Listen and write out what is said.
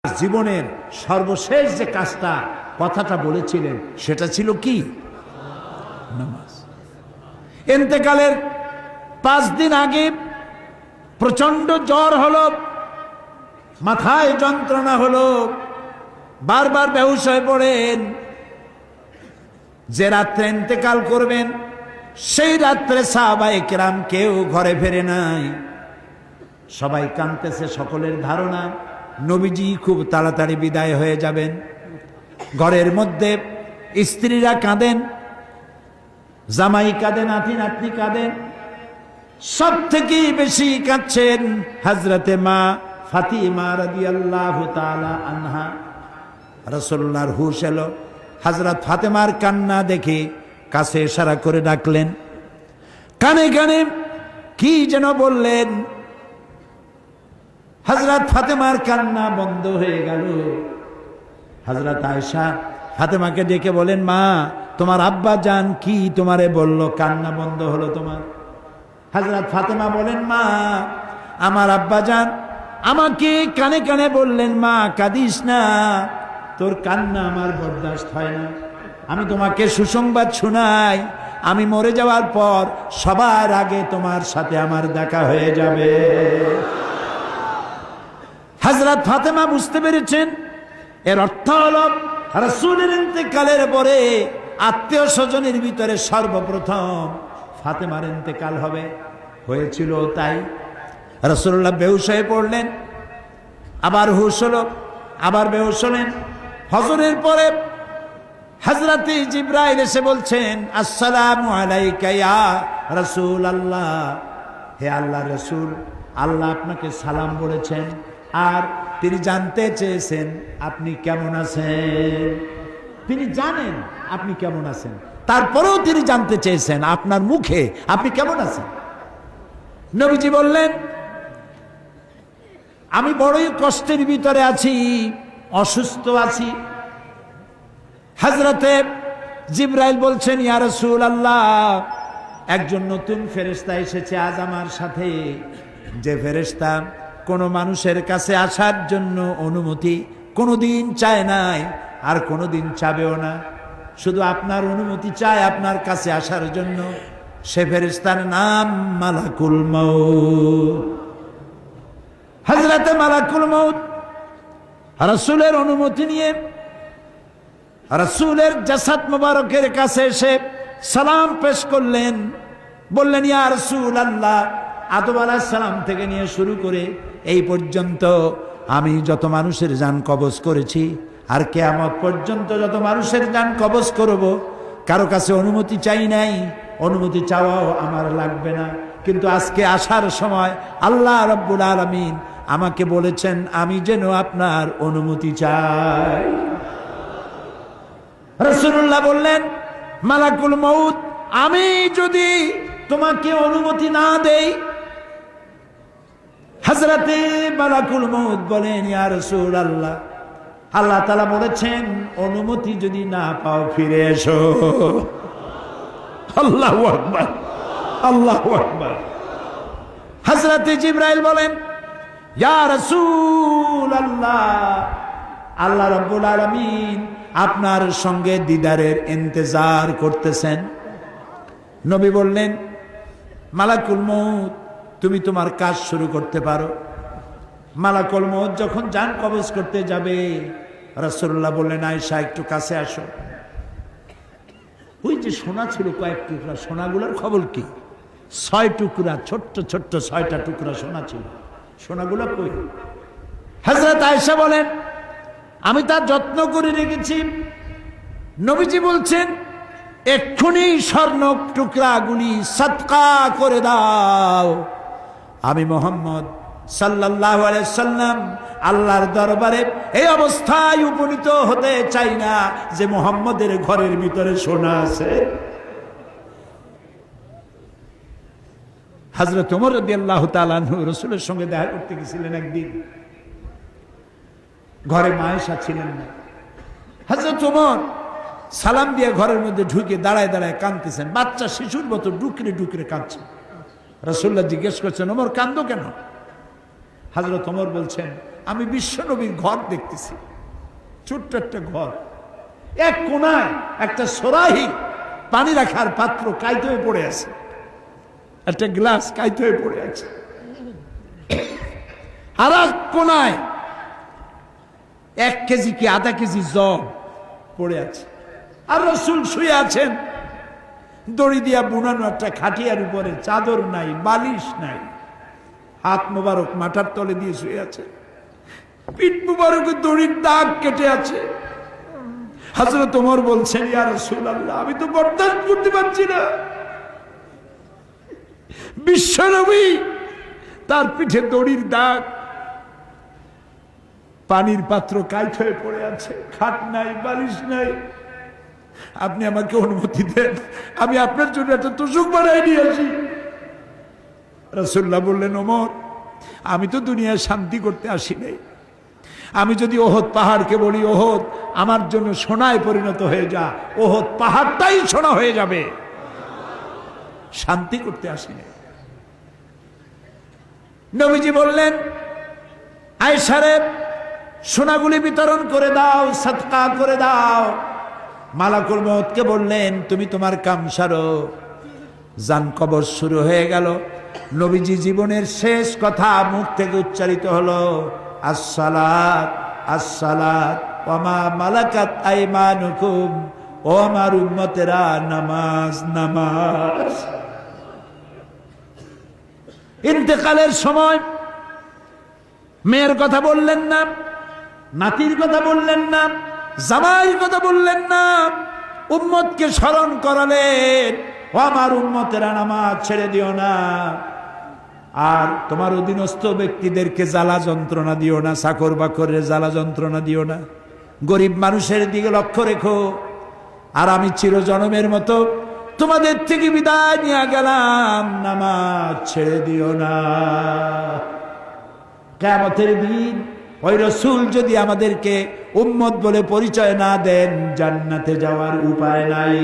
জীবনের সর্বশেষ যে কাজটা কথাটা বলেছিলেন সেটা ছিল কি? নামাজ। ইন্তেকালের 5 দিন আগে প্রচন্ড জ্বর হলো, মাথায় যন্ত্রণা হলো, বারবার বেহুশ হয়ে পড়েন। যে রাত্রে ইন্তেকাল করবেন সেই রাত্রে সাহাবায়ে কেরাম কেউ ঘরে ফেরে নাই, সবাই কাঁদতেছে। সকলের ধারণা নবীজি খুব তাড়াতাড়ি বিদায় হয়ে যাবেন। ঘরের মধ্যে স্ত্রীরা কাঁদেন, জামাই কাঁদেন, নাতি নাতনি কাঁদেন। সব থেকে বেশি কাঁদছেন হযরতে মা ফাতিমা রাদিয়াল্লাহু তাআলা আনহা। রাসূলুল্লাহর হুশ এলো, হযরত ফাতেমার কান্না দেখে কাছে ইশারা করে ডাকলেন, কানে কানে কি যেন বললেন। হযরত ফাতেমার কান্না বন্ধ হয়ে গেল। হযরত আয়েশা ফাতেমাকে ডেকে বলেন, মা তোমার আব্বা জান কি তোমারে বলল, কান্না বন্ধ হলো তোমার? হযরত ফাতেমা বলেন, মা আমার আব্বা জান আমাকে কানে কানে বললেন, মা কাঁদিস না, তোর কান্না আমার বরদাস্ত হয় না। আমি তোমাকে সুসংবাদ শোনাই, আমি মরে যাওয়ার পর সবার আগে তোমার সাথে আমার দেখা হয়ে যাবে। হযরত ফাতেমা বুঝতে পেরেছেন এর অর্থ হলো রাসূলের ইন্তেকালের পরে আত্মীয় স্বজনের ভিতরে সর্বপ্রথম ফাতেমার ইন্তেকাল হবে। হয়েছিল তাই। রাসূলুল্লাহ বেহুশ হয়ে পড়লেন, আবার হুশ হলো, আবার বেহুশ হলেন। ফজরের পরে হযরতে জিবরাইল এসে বলছেন, আসসালামু আলাইকা ইয়া রাসূলুল্লাহ, হে আল্লাহর রাসূল, আল্লাহ আপনাকে সালাম বলেছেন আর তিনি জানতে চেয়েছেন আপনি কেমন আছেন। তিনি জানেন আপনি কেমন আছেন, তারপরেও তিনি জানতে চেয়েছেন আপনার মুখে আপনি কেমন আছেন। নবীজি বললেন, আমি বড়ই কষ্টের ভিতরে আছি, অসুস্থ আছি। হযরতে জিবরাইল বলছেন, ইয়া রাসূলুল্লাহ, একজন নতুন ফেরেশতা এসেছে আজ আমার সাথে, যে ফেরেশতা কোনো মানুষের কাছে আসার জন্য অনুমতি কোনোদিন চায় নাই আর কোনোদিন চাবেও না, শুধু আপনার অনুমতি চায় আপনার কাছে আসার জন্য। সে ফেরেশতার নাম মালাকুল মউত। হযরতে মালাকুল মউত রাসূলের অনুমতি নিয়ে রাসূলের জাসাদ মোবারকের কাছে এসে সালাম পেশ করলেন। বললেন, ইয়া রাসূলুল্লাহ, আদম আলাইহিস সালাম থেকে নিয়ে শুরু করে এই পর্যন্ত আমি যত মানুষের জান কবজ করেছি আর কিয়ামত পর্যন্ত যত মানুষের জান কবজ করব, কারো কাছে অনুমতি চাই নাই, অনুমতি চাওয়াও আমার লাগবে না। কিন্তু আজকে আসার সময় আল্লাহ রাব্বুল আলামিন আমাকে বলেছেন আমি যেন আপনার অনুমতি চাই। রাসূলুল্লাহ বললেন, মালাকুল মউত, আমি যদি তোমাকে অনুমতি না দেই? হযরতে মালাকুল মউত বলেন, ইয়া রাসূলুল্লাহ, আল্লাহ তাআলা বলেছেন অনুমতি যদি না পাও ফিরে এসো। আল্লাহু আকবার, আল্লাহু আকবার। হযরতে জিবরাইল বলেন, ইয়া রাসূলুল্লাহ, আল্লাহ রাব্বুল আলামিন আপনার সঙ্গে দিদারের ইন্তজার করতেছেন। নবী বললেন, মালাকুল মউত, তুমি তোমার কাজ শুরু করতে পারো। মালাকুল মউত যখন জান কবজ করতে যাবে, রাসূলুল্লাহ বললেন, আয়েশা একটু কাছে আসো। ওই যে সোনা ছিল কয়েক টুকরা, সোনাগুলোর খবর কি? 6 টুকরা, ছোট্ট ছোট্ট 6টা টুকরা সোনা ছিল, সোনাগুলো কই? হযরত আয়েশা বলেন, আমি তার যত্ন করে রেখেছি। নবীজি বলছেন, এক্ষুনি স্বর্ণ টুকরাগুলি সদকা করে দাও। আমি মুহাম্মদ সাল্লাল্লাহু আলাইহি সাল্লাম আল্লাহর দরবারে এই অবস্থায় উপনীত হতে চাই না যে মুহাম্মদের ঘরের ভিতরে সোনা আছে। হযরত ওমর রাদিয়াল্লাহু তাআলা আনহু রাসূলের সঙ্গে দেখা করতে গেছিলেন একদিন। ঘরে মা আয়েশা ছিলেন না। হযরত ওমর সালাম দিয়ে ঘরের মধ্যে ঢুকে দাঁড়ায় দাঁড়ায় কাঁদতেছেন, বাচ্চা শিশুর মতো ডুকরে ডুকরে কাঁদছে। রাসূলুল্লাহ জিজ্ঞেস করছেন, ওমর কাঁদো কেন? হযরত ওমর বলছেন, আমি বিশ্বনবীর ঘর দেখতেছি, ছোট্ট একটা ঘর, এক কোনায় একটা সরাহি পানি রাখার পাত্র কাইতে হয়ে পড়ে আছে, একটা গ্লাস কাইতে হয়ে পড়ে আছে, আর এক কোনায় 1 কেজি কি আধা কেজি জব পড়ে আছে, আর রাসূল শুয়ে আছেন দড়ি দিয়া বুনানো একটা খাটিয়ার উপরে, চাদর নাই, বালিশ নাই, হাত মোবারক মাথার তলে দিয়ে শুয়ে আছে, পিঠ মোবারকে দড়ির দাগ কেটে আছে। হযরত ওমর বলছেন, ইয়া রাসূলুল্লাহ, আমি তো বরদাস্ত করতে পারছি না, বিশ্বনবী তার পিঠে দড়ির দাগ, পানির পাত্র কাইট হয়ে পড়ে আছে, খাট নাই, বালিশ নাই, আপনি আমাকে অনুমতি দেন, আমি আপনার জন্য একটা তোষক বানাই নিয়ে আসি। রাসূলুল্লাহ বললেন, ওমর, আমি তো দুনিয়ায় শান্তি করতে আসি নাই, আমি যদি ওহদ পাহাড়কে বলি ওহদ আমার জন্য সোনায় পরিণত হয়ে যা, ওহদ পাহাড়টাই সোনা হয়ে যাবে, শান্তি করতে আসি নাই। নবীজি বললেন, আয়েশারে সোনাগুলি বিতরণ করে দাও, সাদকা করে দাও। মালাকুল মউতকে বললেন, তুমি তোমার কাম সারো। জান কবর শুরু হয়ে গেল। নবীজি জীবনের শেষ কথা মুখ থেকে উচ্চারিত হলো, আসসালাত আসসালাত ওয়া মা মালাকাত আইমানুকুম, ও আমার উম্মতেরা, নামাজ নামাজ। ইন্তেকালের সময় মেয়ের কথা বললেন না, নাতির কথা বললেন না, জামাইয়ের কথা বললেন না, উম্মতকে স্মরণ করালেন, ও আমার উম্মতেরা, নামাজ ছেড়ে দিও না, আর তোমার অধীনস্থ ব্যক্তিদেরকে জ্বালা যন্ত্রণা দিও না, চাকর বাকরের জ্বালা যন্ত্রণা দিও না, গরিব মানুষের দিকে লক্ষ্য রেখো। আর আমি চিরজনমের মতো তোমাদের থেকে বিদায় নিয়ে গেলাম, নামাজ ছেড়ে দিও না। কিয়ামতের দিন ওই রাসূল যদি আমাদেরকে উম্মত বলে পরিচয় না দেন, জান্নাতে যাওয়ার উপায় নাই।